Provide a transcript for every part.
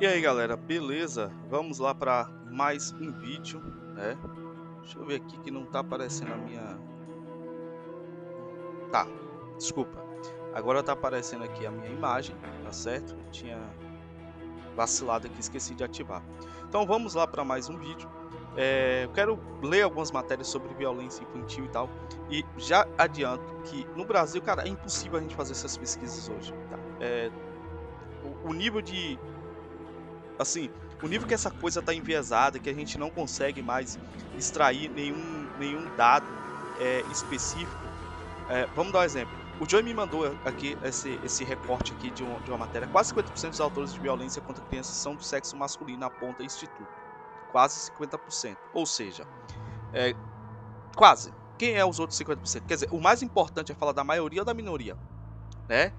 E aí galera, beleza? Vamos lá para mais um vídeo, né? Deixa eu ver aqui que não tá aparecendo a minha... Tá, desculpa. Agora tá aparecendo aqui a minha imagem, tá certo? Eu tinha vacilado aqui, esqueci de ativar. Então vamos lá para mais um vídeo. Eu quero ler algumas matérias sobre violência infantil e tal. E já adianto que no Brasil, cara, é impossível a gente fazer essas pesquisas hoje, tá? O nível de assim, o nível que essa coisa está enviesada, que a gente não consegue mais extrair nenhum dado específico. Vamos dar um exemplo. O Joey me mandou aqui esse recorte aqui de uma matéria. Quase 50% dos autores de violência contra crianças são do sexo masculino, aponta o Instituto. Quase 50%. Ou seja, é, quase. Quem é os outros 50%? Quer dizer, o mais importante é falar da maioria ou da minoria, né?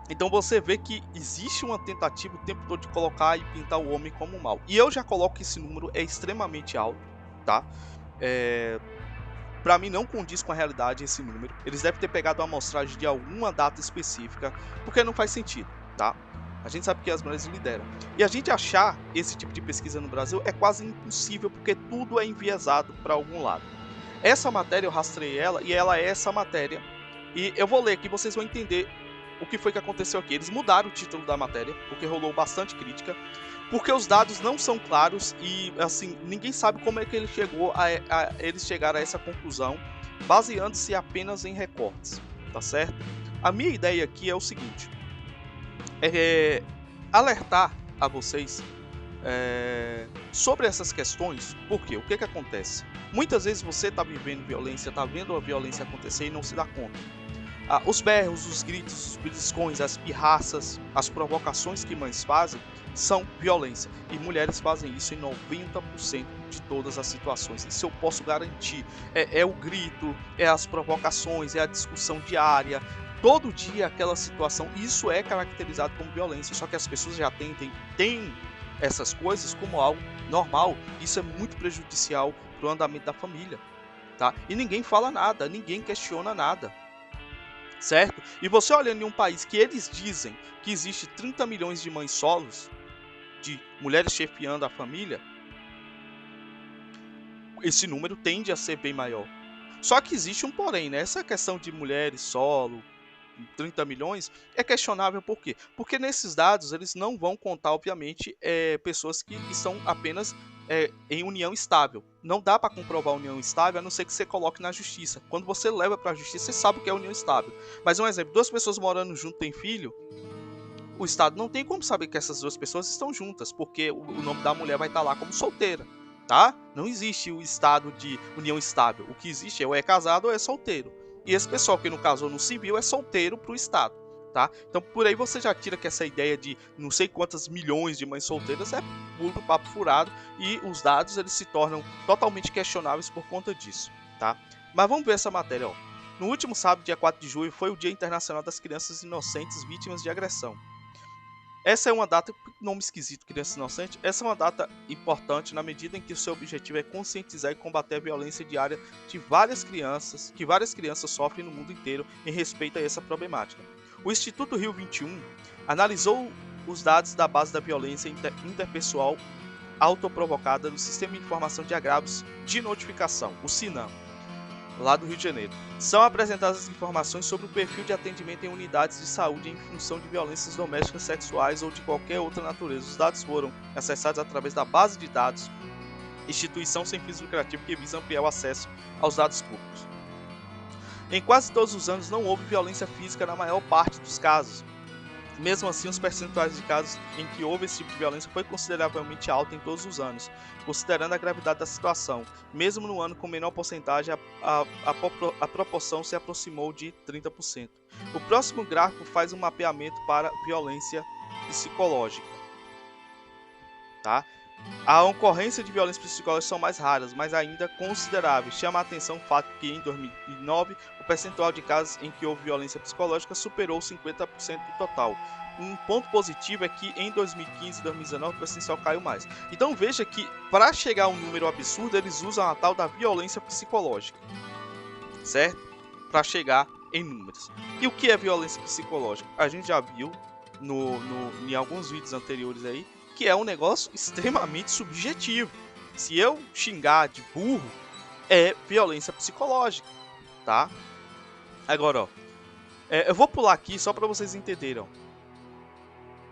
Então você vê que existe uma tentativa o tempo todo de colocar e pintar o homem como mal. E eu já coloco que esse número é extremamente alto, tá? Para mim não condiz com a realidade esse número. Eles devem ter pegado uma amostragem de alguma data específica, porque não faz sentido, tá? A gente sabe que as mulheres lideram. E a gente achar esse tipo de pesquisa no Brasil é quase impossível, porque tudo é enviesado para algum lado. Essa matéria eu rastrei ela e ela é essa matéria. E eu vou ler aqui, vocês vão entender o que foi que aconteceu aqui. Eles mudaram o título da matéria, porque rolou bastante crítica, porque os dados não são claros e assim ninguém sabe como é que eles chegaram a essa conclusão, baseando-se apenas em recortes, tá certo? A minha ideia aqui é o seguinte: alertar a vocês sobre essas questões, porque o que acontece? Muitas vezes você está vivendo violência, está vendo a violência acontecer e não se dá conta. Os berros, os gritos, os beliscões, as pirraças, as provocações que mães fazem são violência. E mulheres fazem isso em 90% de todas as situações. Isso eu posso garantir. É o grito, é as provocações, é a discussão diária. Todo dia aquela situação. Isso é caracterizado como violência. Só que as pessoas já têm essas coisas como algo normal. Isso é muito prejudicial para o andamento da família. Tá? E ninguém fala nada, ninguém questiona nada. Certo? E você olhando em um país que eles dizem que existe 30 milhões de mães solos, de mulheres chefiando a família, esse número tende a ser bem maior. Só que existe um porém, né? Essa questão de mulheres solo, 30 milhões, é questionável por quê? Porque nesses dados eles não vão contar, obviamente, pessoas que estão apenas em união estável. Não dá para comprovar a união estável a não ser que você coloque na justiça. Quando você leva para a justiça, você sabe o que é união estável. Mas um exemplo, duas pessoas morando junto têm filho, o Estado não tem como saber que essas duas pessoas estão juntas, porque o nome da mulher vai estar lá como solteira, tá? Não existe o estado de união estável. O que existe é ou é casado ou é solteiro. E esse pessoal que não casou no civil é solteiro para o Estado, tá? Então por aí você já tira que essa ideia de não sei quantas milhões de mães solteiras é puro papo furado e os dados eles se tornam totalmente questionáveis por conta disso, tá? Mas vamos ver essa matéria, ó. No último sábado, dia 4 de julho, foi o Dia Internacional das Crianças Inocentes Vítimas de Agressão. Essa é uma data, nome esquisito, criança inocente, essa é uma data importante na medida em que o seu objetivo é conscientizar e combater a violência diária de que várias crianças sofrem no mundo inteiro em respeito a essa problemática. O Instituto Rio 21 analisou os dados da base da violência interpessoal autoprovocada do Sistema de Informação de Agravos de Notificação, o SINAM, lá do Rio de Janeiro. São apresentadas as informações sobre o perfil de atendimento em unidades de saúde em função de violências domésticas, sexuais ou de qualquer outra natureza. Os dados foram acessados através da base de dados, instituição sem fins lucrativos que visa ampliar o acesso aos dados públicos. Em quase todos os anos não houve violência física na maior parte dos casos. Mesmo assim, os percentuais de casos em que houve esse tipo de violência foi consideravelmente alto em todos os anos, considerando a gravidade da situação. Mesmo no ano com menor porcentagem, a proporção se aproximou de 30%. O próximo gráfico faz um mapeamento para violência psicológica. Tá? A ocorrência de violência psicológica são mais raras, mas ainda consideráveis. Chama a atenção o fato que em 2009 o percentual de casos em que houve violência psicológica superou 50% do total. Um ponto positivo é que em 2015 e 2019 o percentual caiu mais. Então veja que para chegar a um número absurdo eles usam a tal da violência psicológica, certo? Para chegar em números. E o que é violência psicológica? A gente já viu em alguns vídeos anteriores aí, que é um negócio extremamente subjetivo. Se eu xingar de burro, é violência psicológica, tá? Agora, ó, eu vou pular aqui só para vocês entenderem, ó.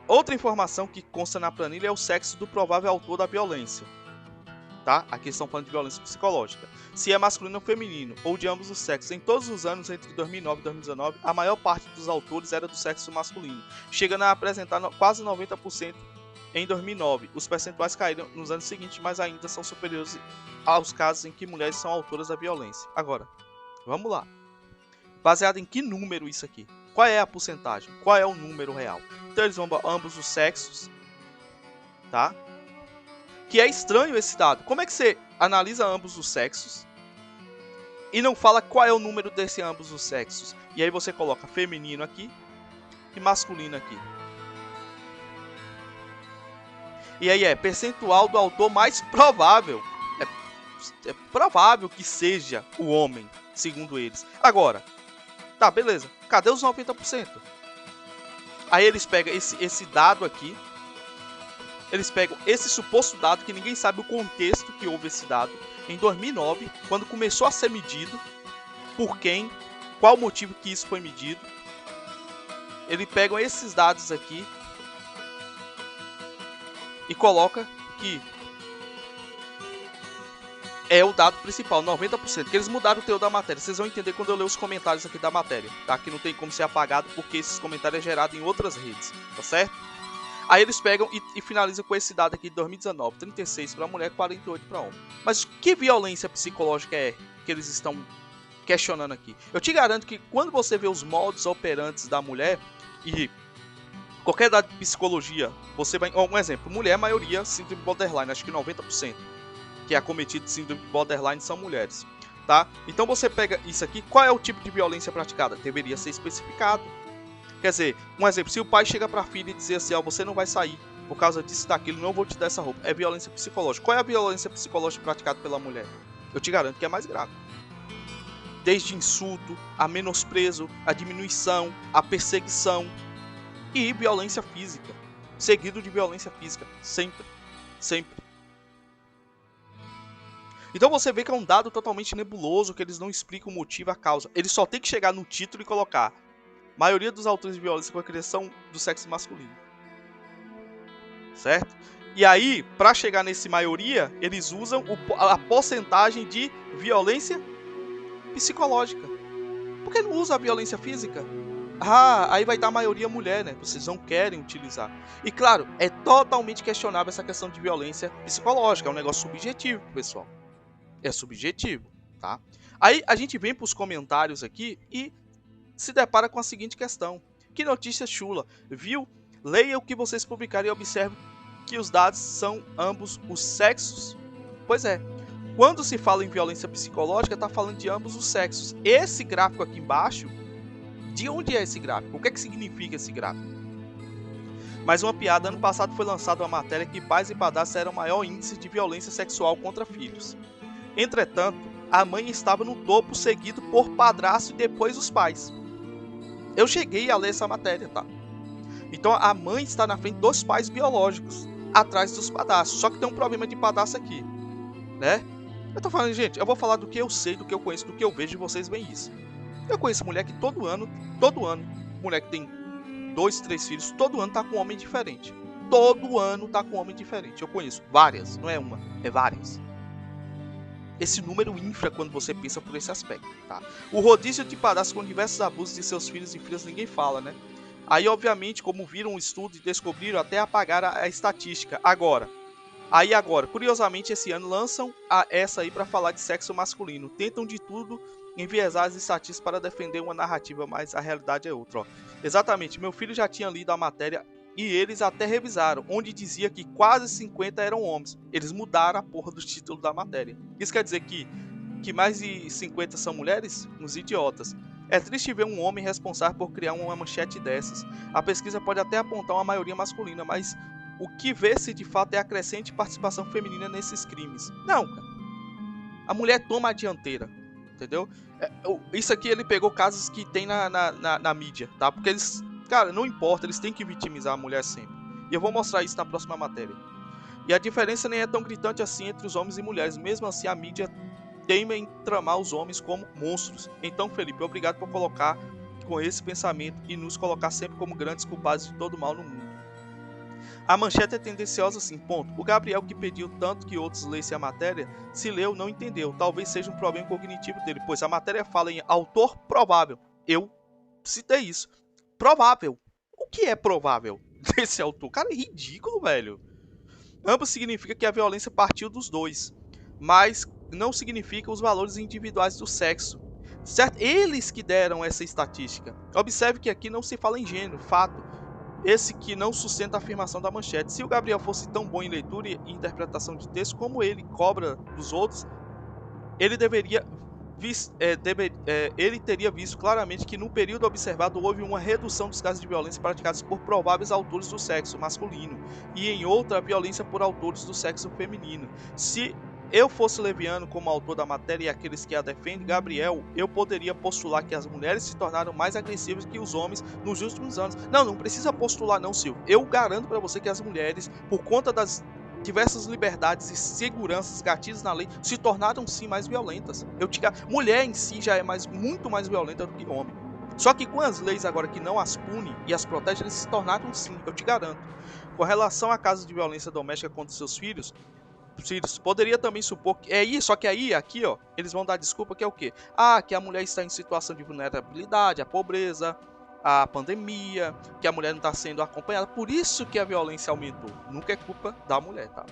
Outra informação que consta na planilha é o sexo do provável autor da violência, tá? Aqui estão falando de violência psicológica. Se é masculino ou feminino, ou de ambos os sexos. Em todos os anos entre 2009 e 2019, a maior parte dos autores era do sexo masculino, chegando a apresentar quase 90% em 2009. Os percentuais caíram nos anos seguintes, mas ainda são superiores aos casos em que mulheres são autoras da violência. Agora, vamos lá. Baseado em que número isso aqui? Qual é a porcentagem? Qual é o número real? Então eles vão ambos os sexos, tá? Que é estranho esse dado. Como é que você analisa ambos os sexos e não fala qual é o número desse ambos os sexos? E aí você coloca feminino aqui e masculino aqui. E aí é percentual do autor mais provável. É provável que seja o homem, segundo eles. Agora, tá, beleza. Cadê os 90%? Aí eles pegam esse dado aqui. Eles pegam esse suposto dado, que ninguém sabe o contexto que houve esse dado, em 2009, quando começou a ser medido, por quem, qual o motivo que isso foi medido. Eles pegam esses dados aqui e coloca que é o dado principal, 90%, que eles mudaram o teor da matéria. Vocês vão entender quando eu ler os comentários aqui da matéria, tá? Que não tem como ser apagado, porque esses comentários é gerado em outras redes, tá certo? Aí eles pegam e finalizam com esse dado aqui de 2019, 36 para mulher, 48 para homem. Mas que violência psicológica é que eles estão questionando aqui? Eu te garanto que quando você vê os modus operantes da mulher, e qualquer dado de psicologia, você vai... Um exemplo, mulher, maioria, síndrome borderline, acho que 90%, que é acometido de síndrome borderline são mulheres, tá? Então você pega isso aqui, qual é o tipo de violência praticada? Deveria ser especificado. Quer dizer, um exemplo, se o pai chega para a filha e dizer assim, ó, você não vai sair por causa disso e daquilo, não vou te dar essa roupa, é violência psicológica. Qual é a violência psicológica praticada pela mulher? Eu te garanto que é mais grave. Desde insulto, a menosprezo, a diminuição, a perseguição e violência física. Seguido de violência física, sempre, sempre. Então você vê que é um dado totalmente nebuloso, que eles não explicam o motivo, a causa. Eles só tem que chegar no título e colocar: maioria dos autores de violência com a criação do sexo masculino. Certo? E aí, para chegar nesse maioria, eles usam a porcentagem de violência psicológica. Por que não usa a violência física? Ah, aí vai dar a maioria mulher, né? Vocês não querem utilizar. E claro, é totalmente questionável essa questão de violência psicológica. É um negócio subjetivo, pessoal. É subjetivo, tá? Aí a gente vem para os comentários aqui e se depara com a seguinte questão: que notícia chula, viu? Leia o que vocês publicaram e observe que os dados são ambos os sexos. Pois é, quando se fala em violência psicológica, está falando de ambos os sexos. Esse gráfico aqui embaixo, de onde é esse gráfico? O que é que significa esse gráfico? Mais uma piada: ano passado foi lançada uma matéria que pais e padrastos eram o maior índice de violência sexual contra filhos. Entretanto, a mãe estava no topo, seguido por padrasto e depois os pais. Eu cheguei a ler essa matéria, tá? Então a mãe está na frente dos pais biológicos, atrás dos padrastos. Só que tem um problema de padrasto aqui, né? Eu tô falando, gente, eu vou falar do que eu sei, do que eu conheço, do que eu vejo, e vocês veem isso. Eu conheço mulher que todo ano, mulher que tem 2, 3 filhos, todo ano tá com um homem diferente. Todo ano tá com um homem diferente. Eu conheço várias, não é uma, é várias. Esse número infla quando você pensa por esse aspecto, tá? O rodízio de padrastos com diversos abusos de seus filhos e filhas ninguém fala, né? Aí, obviamente, como viram um estudo e descobriram, até apagar a estatística. Agora, curiosamente, esse ano lançam essa aí para falar de sexo masculino. Tentam de tudo enviesar as estatísticas para defender uma narrativa, mas a realidade é outra, ó. Exatamente, meu filho já tinha lido a matéria e eles até revisaram, onde dizia que quase 50 eram homens. Eles mudaram a porra do título da matéria. Isso quer dizer que mais de 50 são mulheres? Uns idiotas. É triste ver um homem responsável por criar uma manchete dessas. A pesquisa pode até apontar uma maioria masculina, mas o que vê-se de fato é a crescente participação feminina nesses crimes. Não, cara. A mulher toma a dianteira, entendeu? Isso aqui ele pegou casos que tem na mídia, tá? Porque eles Cara, não importa, eles têm que vitimizar a mulher sempre. E eu vou mostrar isso na próxima matéria. E a diferença nem é tão gritante assim entre os homens e mulheres. Mesmo assim, a mídia teima em tramar os homens como monstros. Então, Felipe, obrigado por colocar com esse pensamento e nos colocar sempre como grandes culpados de todo mal no mundo. A manchete é tendenciosa assim, ponto. O Gabriel, que pediu tanto que outros lessem a matéria, se leu, não entendeu. Talvez seja um problema cognitivo dele, pois a matéria fala em autor provável. Eu citei isso. Provável. O que é provável desse autor? Cara, é ridículo, velho. Ambos significa que a violência partiu dos dois, mas não significa os valores individuais do sexo. Certo? Eles que deram essa estatística. Observe que aqui não se fala em gênero, fato. Esse que não sustenta a afirmação da manchete. Se o Gabriel fosse tão bom em leitura e interpretação de texto como ele cobra dos outros, ele ele teria visto claramente que no período observado houve uma redução dos casos de violência praticados por prováveis autores do sexo masculino e em outra a violência por autores do sexo feminino. Se eu fosse leviano como autor da matéria e aqueles que a defendem, Gabriel, eu poderia postular que as mulheres se tornaram mais agressivas que os homens nos últimos anos. Não precisa postular não, Silvio. Eu garanto para você que as mulheres, por conta das diversas liberdades e seguranças gatilhos na lei, se tornaram sim mais violentas. Mulher em si já é muito mais violenta do que homem. Só que com as leis agora que não as punem e as protegem, eles se tornaram sim, eu te garanto. Com relação a casos de violência doméstica contra seus filhos, poderia também supor que é isso, só que aí, aqui, ó, eles vão dar desculpa que é o quê? Que a mulher está em situação de vulnerabilidade, a pobreza, a pandemia, que a mulher não está sendo acompanhada, por isso que a violência aumentou. Nunca é culpa da mulher, tá?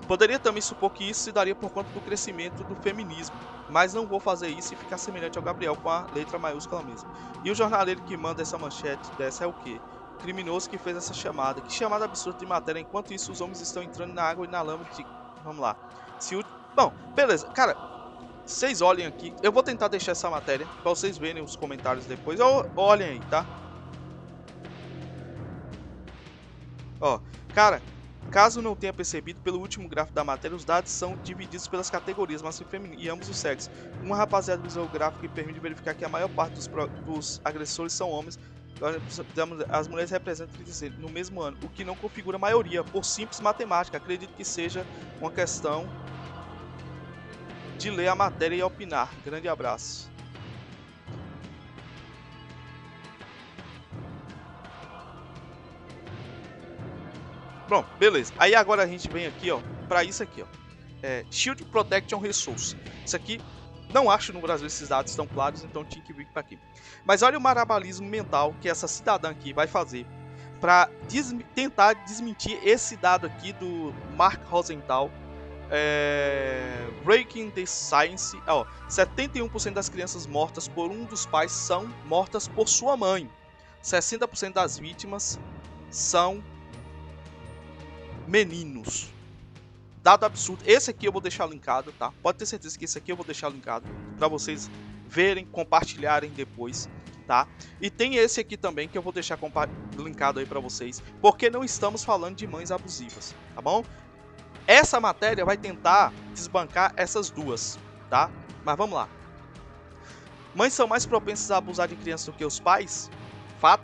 Poderia também supor que isso se daria por conta do crescimento do feminismo, mas não vou fazer isso e ficar semelhante ao Gabriel com a letra maiúscula mesmo. E o jornaleiro que manda essa manchete dessa é o quê? Criminoso que fez essa chamada. Que chamada absurda de matéria. Enquanto isso, os homens estão entrando na água e na lama. Vamos lá. Bom, beleza. Cara, vocês olhem aqui. Eu vou tentar deixar essa matéria para vocês verem os comentários depois. Olhem aí, tá? Ó, cara, caso não tenha percebido, pelo último gráfico da matéria, os dados são divididos pelas categorias masculino e feminino e ambos os sexos. Uma rapaziada usou o gráfico que permite verificar que a maior parte dos agressores são homens. As mulheres representam no mesmo ano, o que não configura a maioria, por simples matemática. Acredito que seja uma questão de ler a matéria e opinar. Grande abraço. Pronto, beleza. Aí agora a gente vem aqui, ó, para isso aqui, ó. Shield Protection Resource. Isso aqui, não acho no Brasil esses dados tão claros, então tinha que vir para aqui. Mas olha o marabalismo mental que essa cidadã aqui vai fazer para tentar desmentir esse dado aqui do Mark Rosenthal. Breaking the Science. 71% das crianças mortas por um dos pais são mortas por sua mãe. 60% das vítimas são meninos. Dado absurdo. Esse aqui eu vou deixar linkado, tá? Pode ter certeza que esse aqui eu vou deixar linkado para vocês verem, compartilharem depois, tá? E tem esse aqui também que eu vou deixar linkado aí para vocês, porque não estamos falando de mães abusivas, tá bom? Essa matéria vai tentar desbancar essas duas, tá? Mas vamos lá. Mães são mais propensas a abusar de crianças do que os pais? Fato.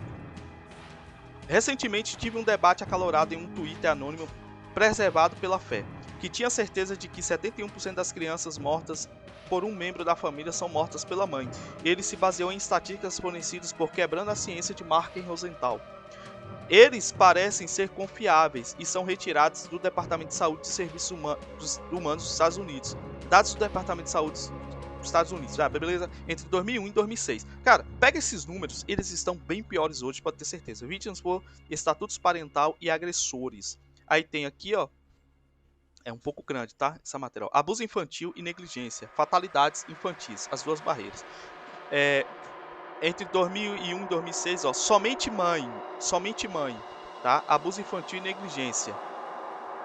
Recentemente tive um debate acalorado em um Twitter anônimo preservado pela fé, que tinha certeza de que 71% das crianças mortas por um membro da família são mortas pela mãe. Ele se baseou em estatísticas fornecidas por Quebrando a Ciência de Mark Rosenthal. Eles parecem ser confiáveis e são retirados do Departamento de Saúde e Serviços Humanos dos Estados Unidos. Dados do Departamento de Saúde dos Estados Unidos, beleza? Entre 2001 e 2006. Cara, pega esses números, eles estão bem piores hoje, pode ter certeza. Vítimas por estatutos parental e agressores. Aí tem aqui, ó, é um pouco grande, tá? Essa matéria, ó. Abuso infantil e negligência, fatalidades infantis, as duas barreiras. Entre 2001 e 2006, ó, somente mãe, tá? Abuso infantil e negligência.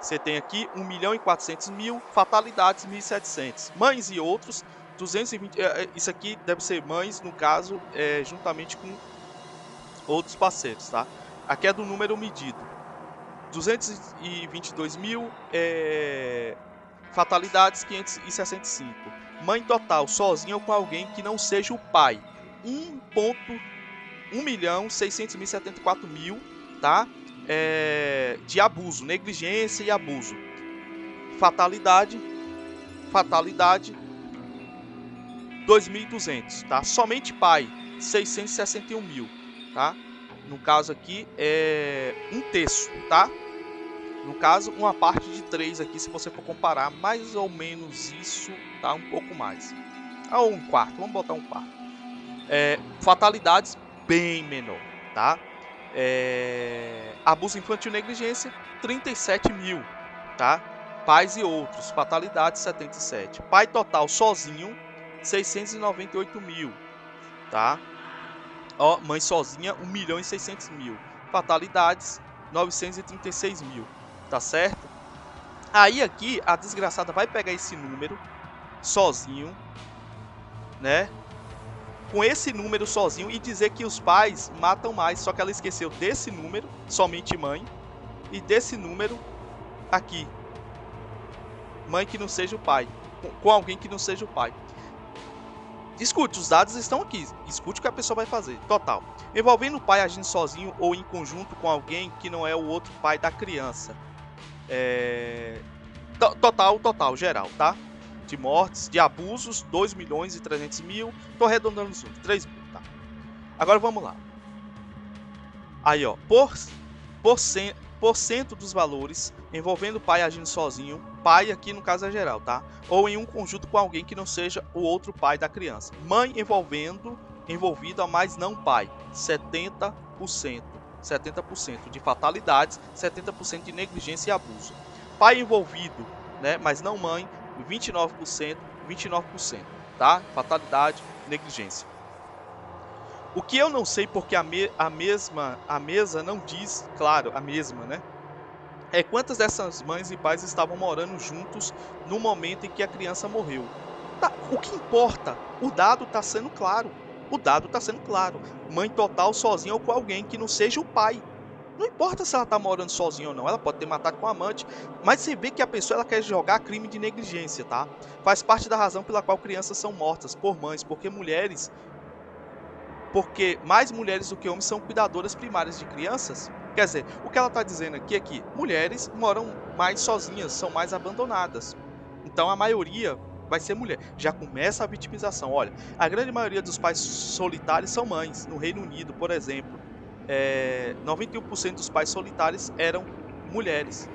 Você tem aqui 1.400.000, fatalidades 1.700. Mães e outros, 220. Isso aqui deve ser mães, no caso, juntamente com outros parceiros, tá? Aqui é do número medido. 222.000, fatalidades 565. Mãe total, sozinha ou com alguém que não seja o pai, 1.600.074.000, tá? De abuso, negligência e abuso. Fatalidade, 2.200, tá? Somente pai, 661.000, tá? No caso aqui é um terço, tá? No caso, uma parte de 3 aqui, se você for comparar, mais ou menos isso, tá? Um pouco mais. Ou um quarto, vamos botar um quarto. Fatalidades, bem menor, tá? Abuso infantil e negligência, 37.000, tá? Pais e outros, fatalidades, 77. Pai total sozinho, 698.000, tá? Ó, mãe sozinha, 1.600.000. Fatalidades, 936.000, tá certo? Aí aqui a desgraçada vai pegar esse número sozinho, né? Com esse número sozinho e dizer que os pais matam mais, só que ela esqueceu desse número, somente mãe, e desse número aqui, mãe que não seja o pai, com alguém que não seja o pai. Escute, os dados estão aqui, escute o que a pessoa vai fazer, total. Envolvendo o pai agindo sozinho ou em conjunto com alguém que não é o outro pai da criança. Total, geral, tá? De mortes, de abusos, 2.300.000. Tô arredondando os números, 3 mil, tá? Agora vamos lá. Aí, ó, por cento dos valores envolvendo o pai agindo sozinho, pai aqui no caso é geral, tá? Ou em um conjunto com alguém que não seja o outro pai da criança. Mãe envolvida, mas não pai, 70%. 70% de fatalidades, 70% de negligência e abuso. Pai envolvido, né, mas não mãe, 29%, 29%, tá? Fatalidade, negligência. O que eu não sei porque a mesa não diz, claro, a mesma, né? É quantas dessas mães e pais estavam morando juntos no momento em que a criança morreu. Tá, o que importa? O dado está sendo claro. O dado está sendo claro. Mãe total sozinha ou com alguém que não seja o pai. Não importa se ela está morando sozinha ou não, ela pode ter matado com um amante, mas você vê que a pessoa ela quer jogar crime de negligência, tá? Faz parte da razão pela qual crianças são mortas por mães, porque mais mulheres do que homens são cuidadoras primárias de crianças. Quer dizer, o que ela está dizendo aqui é que mulheres moram mais sozinhas, são mais abandonadas. Então a maioria vai ser mulher. Já começa a vitimização. Olha, a grande maioria dos pais solitários são mães. No Reino Unido, por exemplo, 91% dos pais solitários eram mulheres.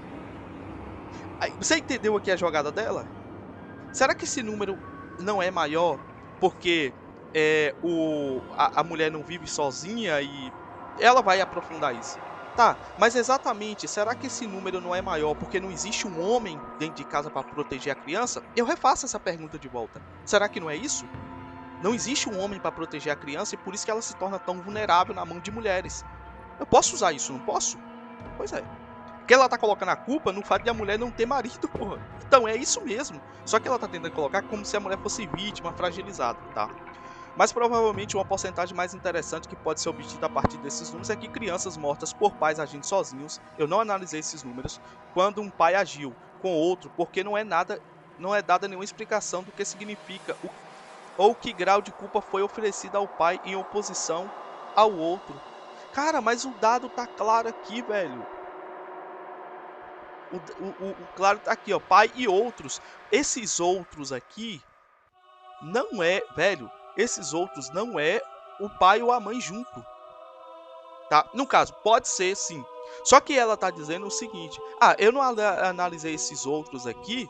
Aí, você entendeu aqui a jogada dela? Será que esse número não é maior porque a mulher não vive sozinha e ela vai aprofundar isso? Tá, mas exatamente, será que esse número não é maior porque não existe um homem dentro de casa para proteger a criança? Eu refaço essa pergunta de volta. Será que não é isso? Não existe um homem para proteger a criança e por isso que ela se torna tão vulnerável na mão de mulheres. Eu posso usar isso, não posso? Pois é. Porque ela tá colocando a culpa no fato de a mulher não ter marido, porra. Então é isso mesmo. Só que ela tá tentando colocar como se a mulher fosse vítima, fragilizada, tá? Mas provavelmente uma porcentagem mais interessante que pode ser obtida a partir desses números é que crianças mortas por pais agindo sozinhos, eu não analisei esses números, quando um pai agiu com outro, porque não é dada nenhuma explicação do que significa ou que grau de culpa foi oferecido ao pai em oposição ao outro. Cara, mas o dado tá claro aqui, velho. O claro tá aqui, ó, pai e outros. Esses outros aqui não é, velho, esses outros não é o pai ou a mãe junto, tá? No caso, pode ser sim. Só que ela tá dizendo o seguinte: "Ah, eu não analisei esses outros aqui,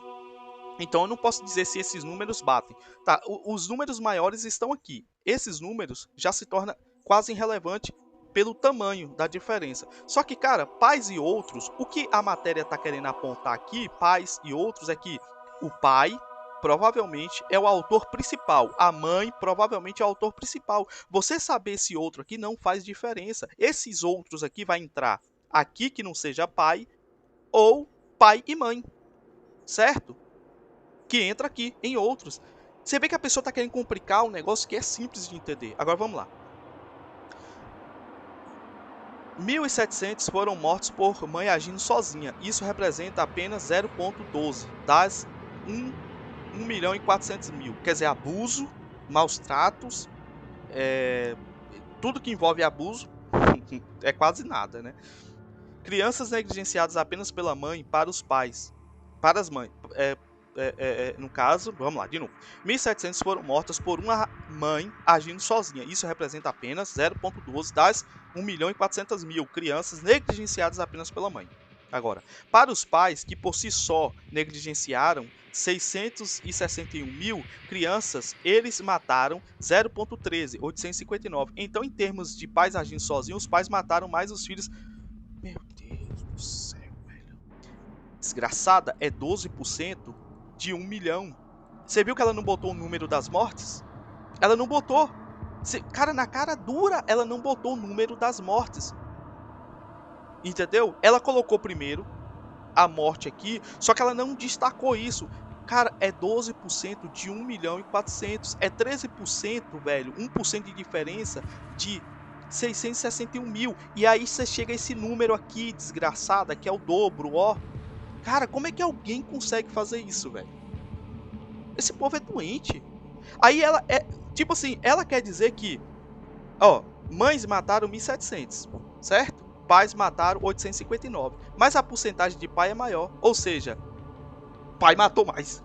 então eu não posso dizer se esses números batem". Tá, os números maiores estão aqui. Esses números já se torna quase irrelevante pelo tamanho da diferença. Só que, cara, pais e outros, o que a matéria está querendo apontar aqui, pais e outros, é que o pai provavelmente é o autor principal, a mãe provavelmente é o autor principal. Você saber esse outro aqui não faz diferença. Esses outros aqui vai entrar aqui que não seja pai ou pai e mãe, certo? Que entra aqui em outros. Você vê que a pessoa está querendo complicar um negócio que é simples de entender. Agora vamos lá. 1.700 foram mortos por mãe agindo sozinha. Isso representa apenas 0,12 das 1.400.000. Quer dizer, abuso, maus tratos, Tudo que envolve abuso é quase nada, né? Crianças negligenciadas apenas pela mãe para os pais. Para as mães. No caso, vamos lá, de novo. 1.700 foram mortas por uma mãe agindo sozinha. Isso representa apenas 0,12 das 1.400.000 crianças negligenciadas apenas pela mãe. Agora, para os pais que por si só negligenciaram 661.000 crianças, eles mataram 0,13, 859. Então, em termos de pais agindo sozinhos, os pais mataram mais os filhos. Meu Deus do céu, velho. Desgraçada, é 12% de 1 milhão. Você viu que ela não botou o número das mortes? Ela não botou. Cara, na cara dura, ela não botou o número das mortes. Entendeu? Ela colocou primeiro a morte aqui, só que ela não destacou isso. Cara, é 12% de 1.400.000. É 13%, velho. 1% de diferença de 661.000. E aí você chega a esse número aqui, desgraçada, que é o dobro, ó. Cara, como é que alguém consegue fazer isso, velho? Esse povo é doente. Aí ela é... Tipo assim, ela quer dizer que... Ó, mães mataram 1.700, certo? Pais mataram 859. Mas a porcentagem de pai é maior. Ou seja, pai matou mais.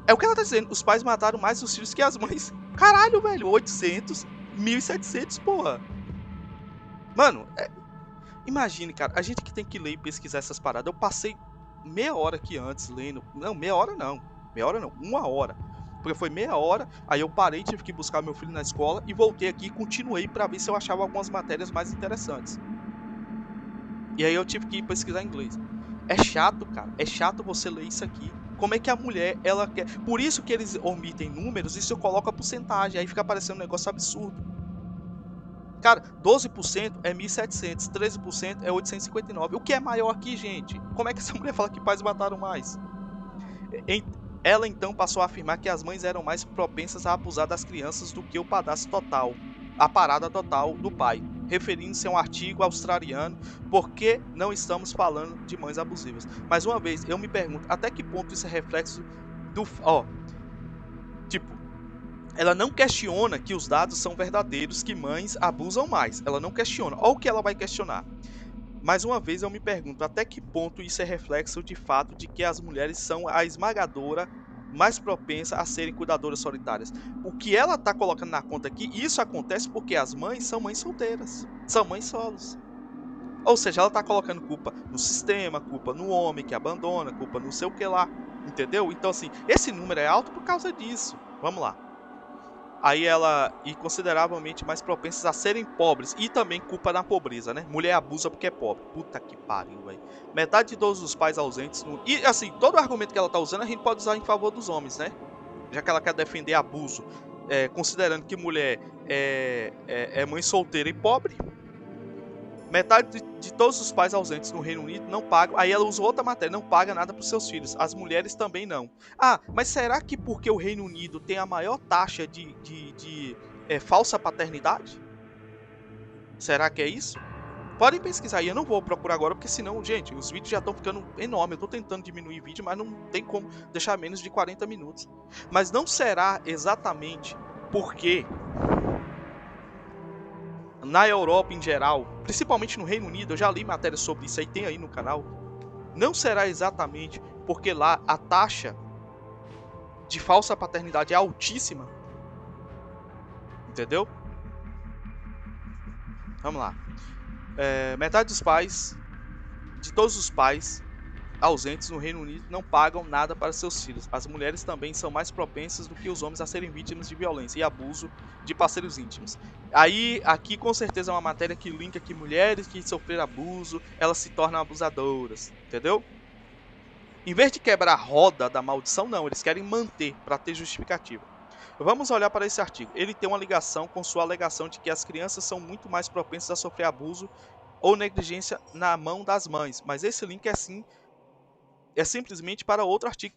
É o que ela tá dizendo. Os pais mataram mais os filhos que as mães. Caralho, velho. 800, 1.700, porra. Mano, imagine, cara. A gente que tem que ler e pesquisar essas paradas. Eu passei meia hora aqui antes lendo. Não, meia hora não. Meia hora não. 1 hora. Porque foi meia hora, aí eu parei, tive que buscar meu filho na escola e voltei aqui e continuei para ver se eu achava algumas matérias mais interessantes. E aí eu tive que ir pesquisar em inglês. É chato, cara. É chato você ler isso aqui. Como é que a mulher, ela quer... Por isso que eles omitem números, isso eu coloco a porcentagem, aí fica parecendo um negócio absurdo. Cara, 12% é 1.700, 13% é 859. O que é maior aqui, gente? Como é que essa mulher fala que pais mataram mais? Ela então passou a afirmar que as mães eram mais propensas a abusar das crianças do que o padrasto total, a parada total do pai, referindo-se a um artigo australiano, por que não estamos falando de mães abusivas. Mais uma vez, eu me pergunto, até que ponto isso é reflexo do... Tipo, ela não questiona que os dados são verdadeiros, que mães abusam mais. Ela não questiona. Olha o que ela vai questionar. Mais uma vez eu me pergunto até que ponto isso é reflexo de fato de que as mulheres são a esmagadora mais propensa a serem cuidadoras solitárias. O que ela está colocando na conta aqui, isso acontece porque as mães são mães solteiras, são mães solos. Ou seja, ela está colocando culpa no sistema, culpa no homem que abandona, culpa não sei o que lá, entendeu? Então assim, esse número é alto por causa disso. Vamos lá. Aí ela e consideravelmente mais propensas a serem pobres e também culpa na pobreza, né? Mulher abusa porque é pobre. Puta que pariu, velho. Metade de todos os pais ausentes e assim, todo o argumento que ela tá usando a gente pode usar em favor dos homens, né? Já que ela quer defender abuso, considerando que mulher é mãe solteira e pobre. Metade de todos os pais ausentes no Reino Unido não pagam. Aí ela usa outra matéria, não paga nada para os seus filhos. As mulheres também não. Ah, mas será que porque o Reino Unido tem a maior taxa de falsa paternidade? Será que é isso? Podem pesquisar aí, eu não vou procurar agora, porque senão, gente, os vídeos já estão ficando enormes. Eu estou tentando diminuir o vídeo, mas não tem como deixar menos de 40 minutos. Mas não será exatamente porque... na Europa em geral, principalmente no Reino Unido, eu já li matérias sobre isso aí, tem aí no canal. Não será exatamente porque lá a taxa de falsa paternidade é altíssima? Entendeu? Vamos lá. Metade dos pais, de todos os pais ausentes no Reino Unido, não pagam nada para seus filhos. As mulheres também são mais propensas do que os homens a serem vítimas de violência e abuso de parceiros íntimos. Aí, aqui com certeza é uma matéria que linka que mulheres que sofreram abuso, elas se tornam abusadoras, entendeu? Em vez de quebrar a roda da maldição, não, eles querem manter para ter justificativa. Vamos olhar para esse artigo. Ele tem uma ligação com sua alegação de que as crianças são muito mais propensas a sofrer abuso ou negligência na mão das mães, mas esse link é simplesmente para outro artigo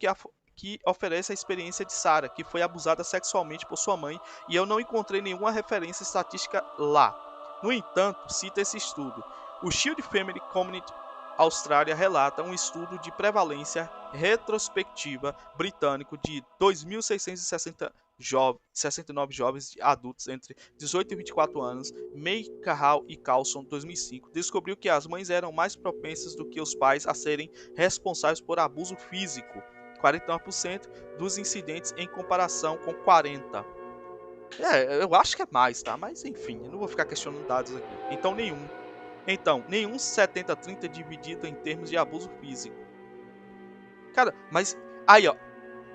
que oferece a experiência de Sarah, que foi abusada sexualmente por sua mãe, e eu não encontrei nenhuma referência estatística lá. No entanto, cita esse estudo. O Shield Family Community Austrália relata um estudo de prevalência retrospectiva britânico de 2.660 69 jovens adultos entre 18 e 24 anos, May Carral e Carlson, 2005, descobriu que as mães eram mais propensas do que os pais a serem responsáveis por abuso físico, 49% dos incidentes em comparação com 40%. Eu acho que é mais, tá? Mas enfim, eu não vou ficar questionando dados aqui. Então, nenhum 70-30 dividido em termos de abuso físico. Cara, mas aí, ó,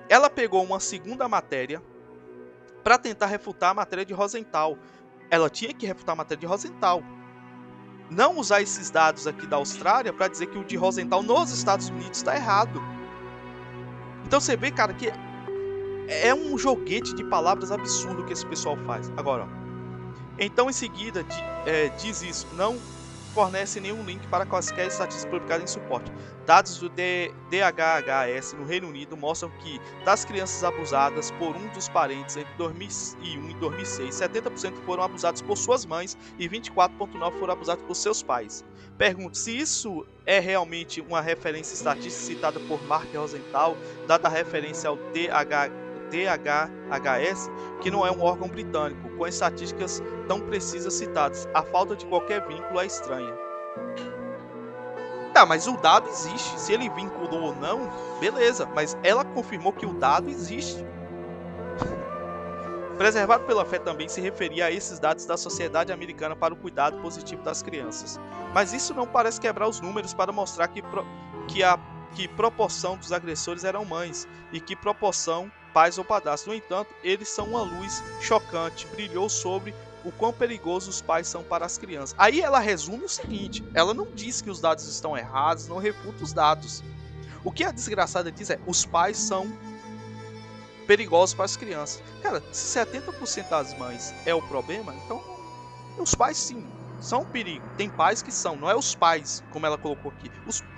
ela pegou uma segunda matéria para tentar refutar a matéria de Rosenthal. Ela tinha que refutar a matéria de Rosenthal. Não usar esses dados aqui da Austrália para dizer que o de Rosenthal nos Estados Unidos está errado. Então você vê, cara, que é um joguete de palavras absurdo que esse pessoal faz. Agora, ó. Então, em seguida, diz isso. Não fornece nenhum link para quaisquer estatísticas publicadas em suporte. Dados do DHHS no Reino Unido mostram que, das crianças abusadas por um dos parentes entre 2001 e 2006, 70% foram abusados por suas mães e 24,9% foram abusados por seus pais. Pergunto, se isso é realmente uma referência estatística citada por Mark Rosenthal, dada a referência ao DHHS, que não é um órgão britânico, com estatísticas tão precisas citadas. A falta de qualquer vínculo é estranha. Tá, mas o dado existe. Se ele vinculou ou não, beleza. Mas ela confirmou que o dado existe. Preservado pela Fé também se referia a esses dados da Sociedade Americana para o Cuidado Positivo das Crianças. Mas isso não parece quebrar os números para mostrar que proporção dos agressores eram mães e que proporção pais ou padrastos. No entanto, eles são uma luz chocante, brilhou sobre o quão perigosos os pais são para as crianças. Aí ela resume o seguinte, ela não diz que os dados estão errados, não refuta os dados. O que a desgraçada diz é, os pais são perigosos para as crianças. Cara, se 70% das mães é o problema, então os pais sim são um perigo. Tem pais que são, não é os pais, como ela colocou aqui.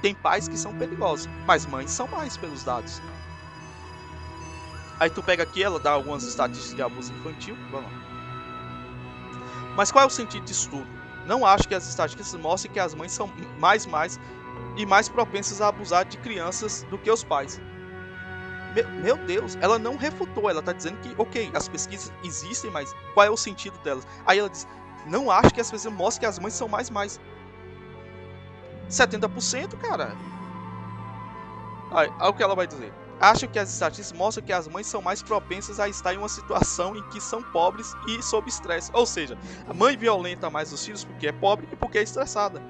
Tem pais que são perigosos, mas mães são mais pelos dados. Aí tu pega aqui, ela dá algumas estatísticas de abuso infantil. Vamos lá. Mas qual é o sentido disso tudo? Não acho que as estatísticas mostrem que as mães são mais propensas a abusar de crianças do que os pais. Meu Deus, ela não refutou, ela está dizendo que, ok, as pesquisas existem, mas qual é o sentido delas? Aí ela diz, não acho que as pesquisas mostrem que as mães são mais. 70%, cara. Aí o que ela vai dizer? Acho que as estatísticas mostram que as mães são mais propensas a estar em uma situação em que são pobres e sob estresse. Ou seja, a mãe violenta mais os filhos porque é pobre e porque é estressada.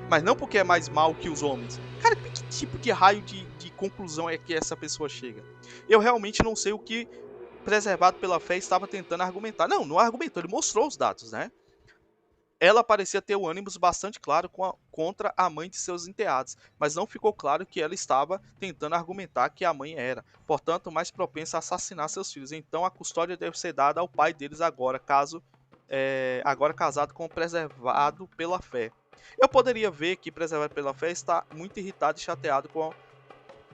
Mas não porque é mais mal que os homens. Cara, que tipo de raio de conclusão é que essa pessoa chega? Eu realmente não sei o que Preservado pela Fé estava tentando argumentar. Não argumentou, ele mostrou os dados, né? Ela parecia ter o ânimo bastante claro contra a mãe de seus enteados, mas não ficou claro que ela estava tentando argumentar que a mãe era, portanto, mais propensa a assassinar seus filhos. Então a custódia deve ser dada ao pai deles agora, agora casado com o Preservado pela Fé. Eu poderia ver que Preservado pela Fé está muito irritado e chateado com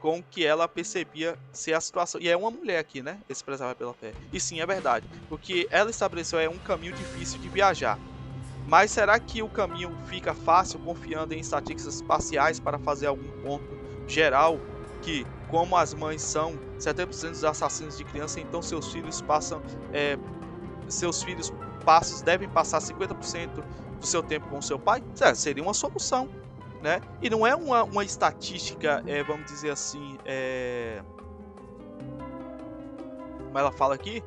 o que ela percebia ser a situação. E é uma mulher aqui, né? Esse Preservado pela Fé. E sim, é verdade. O que ela estabeleceu é um caminho difícil de viajar. Mas será que o caminho fica fácil confiando em estatísticas parciais para fazer algum ponto geral que, como as mães são 70% dos assassinos de criança, então seus filhos devem passar 50% do seu tempo com seu pai? Seria uma solução, né? E não é uma estatística, vamos dizer assim, como ela fala aqui,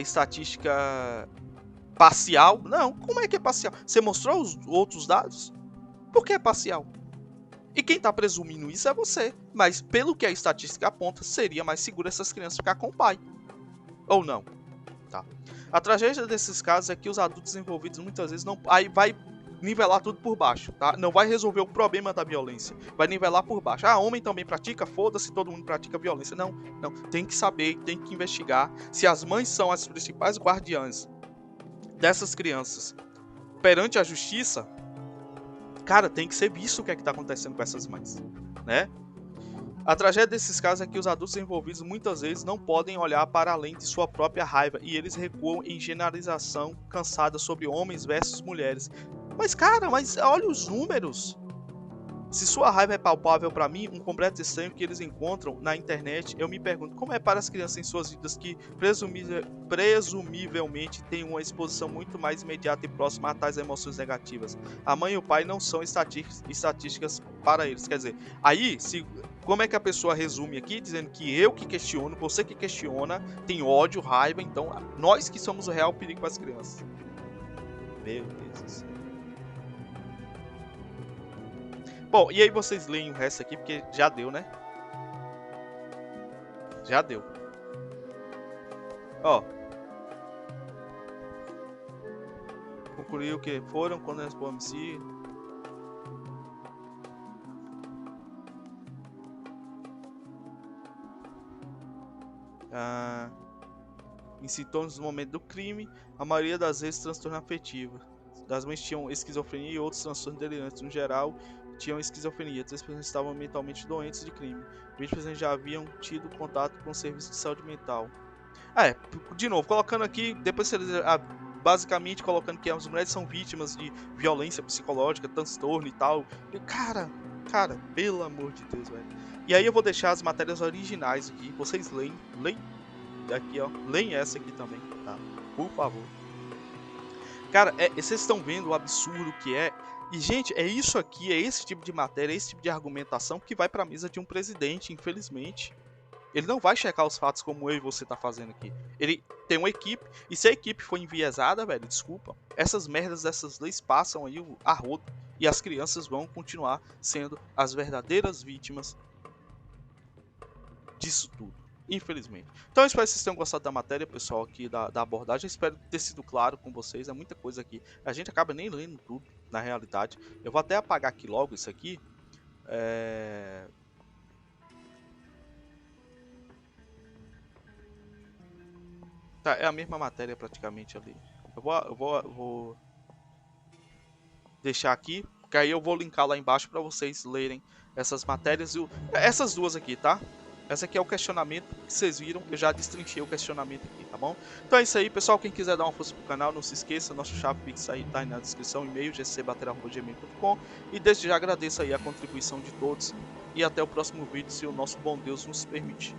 estatística parcial. Não, como é que é parcial? Você mostrou os outros dados? Por que é parcial? E quem está presumindo isso é você. Mas pelo que a estatística aponta, seria mais seguro essas crianças ficar com o pai. Ou não? Tá. A tragédia desses casos é que os adultos envolvidos muitas vezes não... Aí vai nivelar tudo por baixo, tá? Não vai resolver o problema da violência. Vai nivelar por baixo. Homem também pratica? Foda-se, todo mundo pratica violência. Não. Tem que saber, tem que investigar. Se as mães são as principais guardiãs dessas crianças perante a justiça, cara, tem que ser visto o que é que tá acontecendo com essas mães, né? A tragédia desses casos é que os adultos envolvidos muitas vezes não podem olhar para além de sua própria raiva e eles recuam em generalização cansada sobre homens versus mulheres. Mas cara, olha os números. Se sua raiva é palpável para mim, um completo estranho que eles encontram na internet, eu me pergunto como é para as crianças em suas vidas que presumivelmente têm uma exposição muito mais imediata e próxima a tais emoções negativas. A mãe e o pai não são estatísticas para eles. Quer dizer, aí, como é que a pessoa resume aqui, dizendo que eu que questiono, você que questiona, tem ódio, raiva, então nós que somos o real perigo para as crianças. Meu Deus do céu. Bom, e aí vocês leem o resto aqui, porque já deu, né? Já deu. Ó. Concluiu que foram condenados por homicídio. Em sintomas no momento do crime, a maioria das vezes transtorno afetivo. Das mães tinham esquizofrenia e outros transtornos delirantes. No geral, tinham esquizofrenia. 3% estavam mentalmente doentes de crime. 20% já haviam tido contato com o serviço de saúde mental. De novo, colocando aqui, depois eles basicamente colocando que as mulheres são vítimas de violência psicológica, transtorno e tal. E, cara, pelo amor de Deus, velho. E aí eu vou deixar as matérias originais aqui, vocês leem aqui, ó, leem essa aqui também, tá? Por favor. Cara, vocês estão vendo o absurdo que é. E, gente, é isso aqui, é esse tipo de matéria, é esse tipo de argumentação que vai pra mesa de um presidente, infelizmente. Ele não vai checar os fatos como eu e você tá fazendo aqui. Ele tem uma equipe, e se a equipe for enviesada, velho, desculpa, essas merdas dessas leis passam aí a rodo, e as crianças vão continuar sendo as verdadeiras vítimas disso tudo. Infelizmente. Então eu espero que vocês tenham gostado da matéria, pessoal, aqui da abordagem. Eu espero ter sido claro com vocês. É muita coisa aqui. A gente acaba nem lendo tudo, na realidade. Eu vou até apagar aqui logo isso aqui. Tá, é a mesma matéria praticamente ali. Eu vou deixar aqui, porque aí eu vou linkar lá embaixo para vocês lerem essas matérias. Essas duas aqui, tá? Essa aqui é o questionamento que vocês viram, eu já destrinchei o questionamento aqui, tá bom? Então é isso aí, pessoal. Quem quiser dar uma força pro canal, não se esqueça, nosso chave Pix aí tá aí na descrição, e-mail gcbater@gmail.com. E desde já agradeço aí a contribuição de todos. E até o próximo vídeo, se o nosso bom Deus nos permite.